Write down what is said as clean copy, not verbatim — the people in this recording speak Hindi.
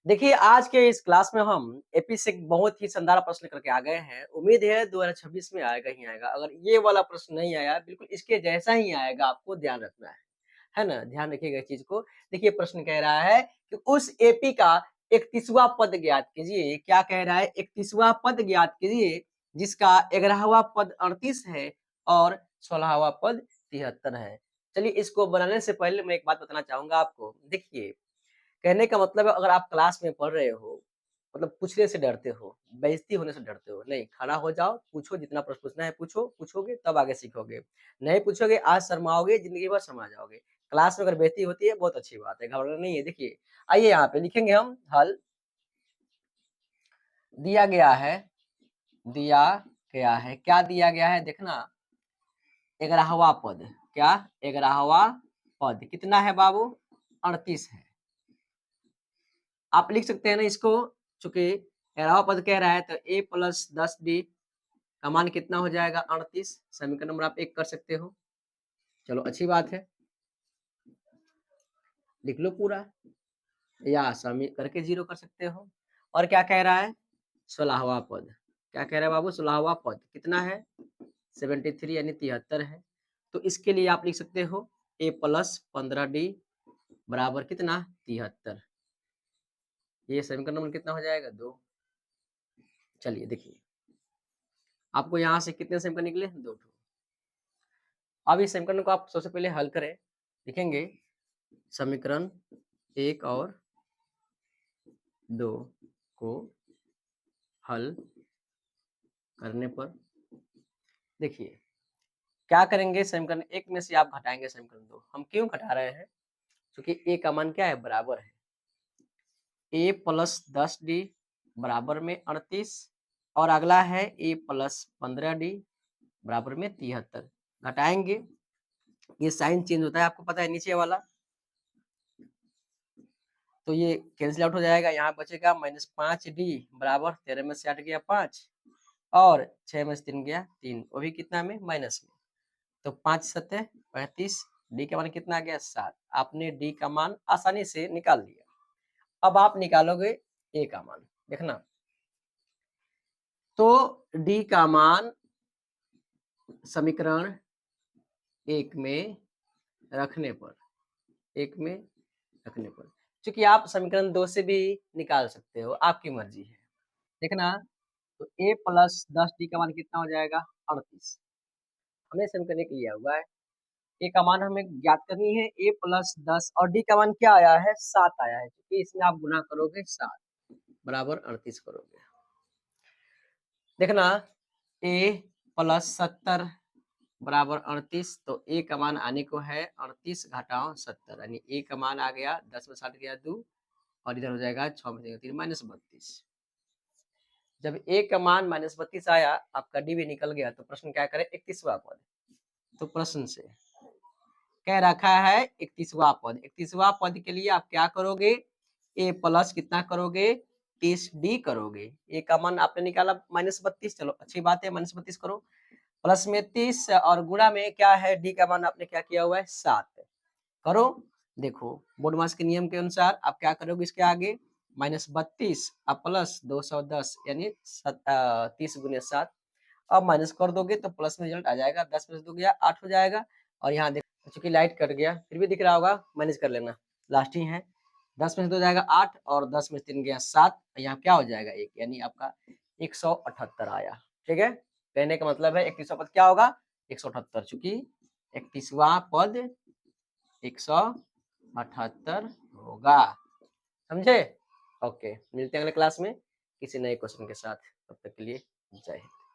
देखिए, आज के इस क्लास में हम एपी से एक बहुत ही शानदार प्रश्न करके आ गए हैं। उम्मीद है 2026 में आएगा ही आएगा। अगर ये वाला प्रश्न नहीं आया, बिल्कुल इसके जैसा ही आएगा, आपको ध्यान रखना है ना? ध्यान रखिएगा इस चीज़ को। देखिए प्रश्न कह रहा है कि उस एपी का 31वां पद ज्ञात कीजिए। क्या कह रहा है? 31वां पद ज्ञात कीजिए, जिसका 11वां पद 38 है और 16वां पद 73 है। चलिए इसको बनाने से पहले मैं एक बात बताना चाहूँगा आपको। देखिए कहने का मतलब है अगर आप क्लास में पढ़ रहे हो, मतलब पूछने से डरते हो, बेइज़्ज़ती होने से डरते हो, नहीं खड़ा हो जाओ, पूछो जितना प्रश्न पूछना है पूछो, पूछोगे तब आगे सीखोगे। नहीं पूछोगे आज शर्माओगे, ज़िंदगी भर शर्मा जाओगे। क्लास में अगर बेइज़्ज़ती होती है बहुत अच्छी बात है, घबराना नहीं है। देखिए, आइए यहाँ पे लिखेंगे हम हल दिया गया है दिया क्या दिया गया है देखना 11वां पद, क्या 11वां पद कितना है बाबू? 38 है। आप लिख सकते हैं ना इसको चूँकि 11वां पद कह रहा है तो a प्लस 10b का मान कितना हो जाएगा 38 समीकरण नंबर आप 1 कर सकते हो। चलो अच्छी बात है। लिख लो पूरा या समी करके 0 कर सकते हो। और क्या कह रहा है? 16वां पद। क्या कह रहा है बाबू? 16वां पद कितना है? 73 यानी 73 है। तो इसके लिए आप लिख सकते हो a प्लस 15d बराबर कितना? 73। ये समीकरण नंबर कितना हो जाएगा? 2। चलिए देखिए। आपको यहाँ से कितने समीकरण निकले? 2 ठो। अब इस समीकरण को आप सबसे पहले हल करें। लिखेंगे समीकरण 1 और 2 को हल करने पर देखिए क्या करेंगे समीकरण 1 में से आप घटाएँगे समीकरण 2। हम क्यों घटा रहे हैं? क्योंकि a का मान क्या है? बराबर है। a प्लस 10d बराबर में 38 और अगला है a प्लस 15d बराबर में 73। घटाएँगे, ये साइन चेंज होता है आपको पता है नीचे वाला। तो ये कैंसिल आउट हो जाएगा, यहाँ बचेगा -5d बराबर 13 में से 8 गया 5 और 6 में से 3 गया 3, वो भी कितना में? माइनस में। तो 5 सत्ते 35, d का मान कितना आ गया? 7। आपने d का मान आसानी से निकाल लिया। अब आप निकालोगे a का मान, देखना। तो d का मान समीकरण 1 में रखने पर चूँकि आप समीकरण 2 से भी निकाल सकते हो, आपकी मर्ज़ी है। देखना तो a प्लस 10d का मान कितना हो जाएगा? 38। हमने समीकरण 1 लिया हुआ है। a का मान हमें ज्ञात करनी है a प्लस 10 और d का मान क्या आया है? 7 आया है। क्योंकि इसमें आप गुना करोगे 7 बराबर 38 करोगे। देखना a प्लस 70 बराबर 38 तो a का मान आने को है 38 घटाओ 70 यानी a का मान आ गया 10 में 60 गया 2 और इधर हो जाएगा 6 में से 3 माइनस 32। जब a का मान -32 आया, आपका d भी निकल गया, तो प्रश्न क्या करे? 31वां पद। तो प्रश्न से कह रखा है 31वां पद। 31वां पद के लिए आप क्या करोगे? a प्लस कितना करोगे? 30d करोगे। a का मान आपने निकाला -32, चलो अच्छी बात है -32 करो। प्लस में 30 और गुणा में क्या है? d का मान आपने क्या किया हुआ है? 7 करो। देखो बोर्ड मास के नियम के अनुसार आप क्या करोगे इसके आगे? -32 अब प्लस 210 यानी 30 गुने 7 अब माइनस कर दोगे तो प्लस में रिजल्ट आ जाएगा। 10 में से 2 गया 8 हो जाएगा और यहाँ देखो चूंकि लाइट कट गया फिर भी दिख रहा होगा, मैनेज कर लेना, लास्ट ही है। 10 में से 2 जाएगा 8 और 10 में से 3 गया 7, यहाँ क्या हो जाएगा 1 यानी आपका 178 आया। ठीक है, कहने का मतलब है 31वां पद क्या होगा? 178 चूंकि 31वां पद 178 होगा। समझे? ओके, मिलते हैं अगले क्लास में किसी नए क्वेश्चन के साथ। तब तक के लिए जय हिंद।